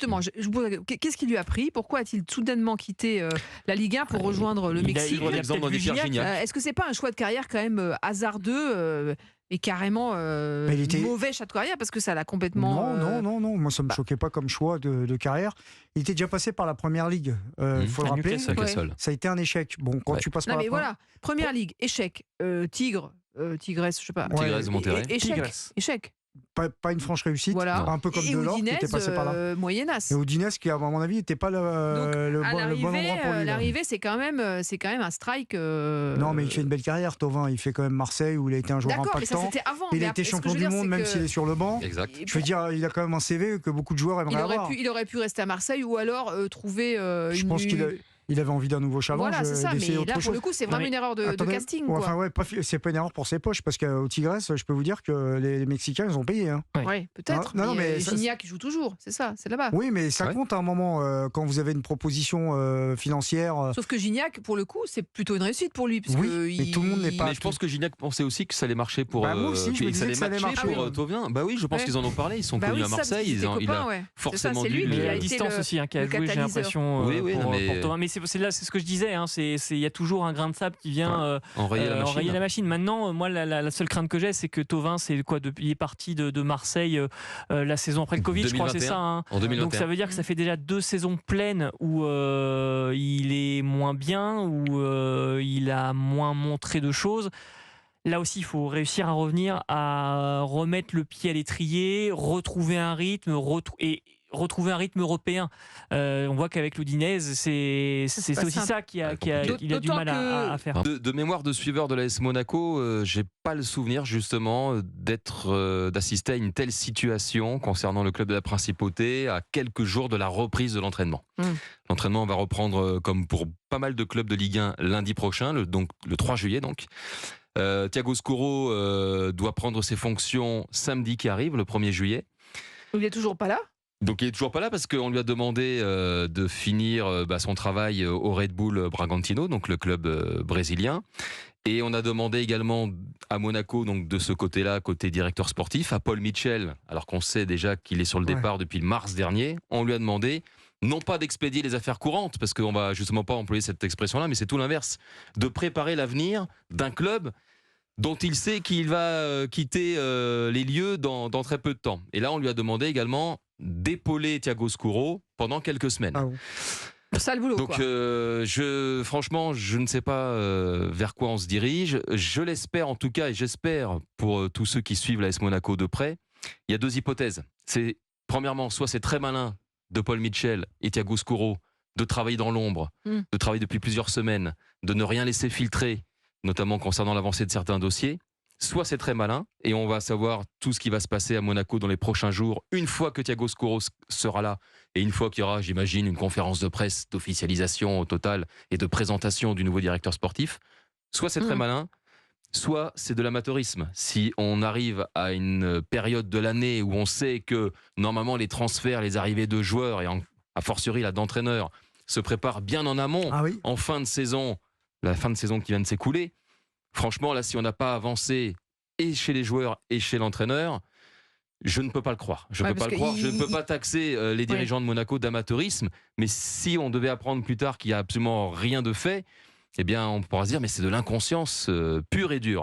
justement, qu'est-ce qui lui a pris? Pourquoi a-t-il soudainement quitté la Ligue 1 pour rejoindre le Mexique? Il a L'exemple peut-être d'un vu Pierre Gignac. Est-ce que c'est pas un choix de carrière quand même hasardeux et carrément mauvais choix de carrière parce que ça l'a complètement. Non. Moi, ça me choquait pas comme choix de carrière. Il était déjà passé par la Première Ligue. Faut le rappeler. Newcastle. Ça a été un échec. Bon, quand tu passes par Non, la mais voilà, Première Ligue, échec. Tigre, Tigresse, je sais pas. Tigresse de Monterrey. Échec. Pas une franche réussite. Voilà. Un peu comme Delors qui était passé par là. Moyennasse. Et Udinese qui, à mon avis, n'était pas le bon endroit pour lui. L'arrivée, c'est quand même un strike. Non, mais il fait une belle carrière, Thauvin. Il fait quand même Marseille où il a été un joueur D'accord, mais ça impactant. c'était avant. Il a été champion du monde même s'il est sur le banc. Exact. Je veux dire, il a quand même un CV que beaucoup de joueurs aimeraient avoir. Il aurait pu rester à Marseille ou alors trouver Je pense qu'il avait envie d'un nouveau challenge. Voilà, c'est ça, mais d'essayer autre là, chose. pour le coup, c'est vraiment une erreur de casting. Quoi. Enfin, c'est pas une erreur pour ses poches, parce qu'au Tigresse, je peux vous dire que les Mexicains, ils ont payé. Hein. Oui, peut-être. Non, mais Gignac, il joue toujours, c'est ça, c'est là-bas. Oui, mais ça compte à un moment, quand vous avez une proposition financière. Sauf que Gignac, pour le coup, c'est plutôt une réussite pour lui. Parce mais tout le monde n'est pas. Mais je pense que Gignac pensait aussi que ça allait marcher pour. Moi aussi, je me disais que ça allait marcher pour Thauvin. Bah oui, je pense qu'ils en ont parlé. Ils sont connus à Marseille. Il a forcément dû. Mais il y a la distance aussi qui a joué, j'ai l'impression. Pour Thauvin. Mais c'est ce que je disais. Il y a toujours un grain de sable qui vient enrayer la machine. Maintenant, moi, la seule crainte que j'ai, c'est que Thauvin, il est parti de Marseille la saison après le Covid, 2021, je crois, c'est ça. Hein. En 2021. Donc ça veut dire que ça fait déjà 2 saisons pleines où il est moins bien, où il a moins montré de choses. Là aussi, il faut réussir à revenir, à remettre le pied à l'étrier, retrouver un rythme, retrouver un rythme européen. On voit qu'avec l'Udinese, c'est aussi ça qu'il a du mal à faire. De mémoire de suiveur de l'AS Monaco, j'ai pas le souvenir justement d'assister à une telle situation concernant le club de la Principauté à quelques jours de la reprise de l'entraînement. L'entraînement va reprendre comme pour pas mal de clubs de Ligue 1 lundi prochain, le 3 juillet donc. Thiago Scuro doit prendre ses fonctions samedi qui arrive, le 1er juillet. Il n'est toujours pas là. Donc il est toujours pas là parce qu'on lui a demandé de finir son travail au Red Bull Bragantino, donc le club brésilien. Et on a demandé également à Monaco, donc de ce côté-là, côté directeur sportif, à Paul Mitchell, alors qu'on sait déjà qu'il est sur le départ depuis le mars dernier, on lui a demandé non pas d'expédier les affaires courantes, parce qu'on va justement pas employer cette expression-là, mais c'est tout l'inverse, de préparer l'avenir d'un club dont il sait qu'il va quitter les lieux dans très peu de temps. Et là, on lui a demandé également d'épauler Thiago Scuro pendant quelques semaines. Ah oui. Ça le boulot. Donc franchement, je ne sais pas vers quoi on se dirige. Je l'espère en tout cas, et j'espère pour tous ceux qui suivent l'AS Monaco de près. Il y a 2 hypothèses. C'est premièrement, soit c'est très malin de Paul Mitchell et Thiago Scuro de travailler dans l'ombre, de travailler depuis plusieurs semaines, de ne rien laisser filtrer, notamment concernant l'avancée de certains dossiers. Soit c'est très malin, et on va savoir tout ce qui va se passer à Monaco dans les prochains jours, une fois que Thiago Scuro sera là, et une fois qu'il y aura, j'imagine, une conférence de presse d'officialisation au total et de présentation du nouveau directeur sportif. Soit c'est très malin, soit c'est de l'amateurisme. Si on arrive à une période de l'année où on sait que normalement les transferts, les arrivées de joueurs, et a fortiori là d'entraîneurs, se préparent bien en amont, en fin de saison, la fin de saison qui vient de s'écouler, franchement, là, si on n'a pas avancé et chez les joueurs et chez l'entraîneur, je ne peux pas le croire. Je ne peux pas taxer les dirigeants de Monaco d'amateurisme, mais si on devait apprendre plus tard qu'il n'y a absolument rien de fait, eh bien, on pourra se dire, mais c'est de l'inconscience pure et dure.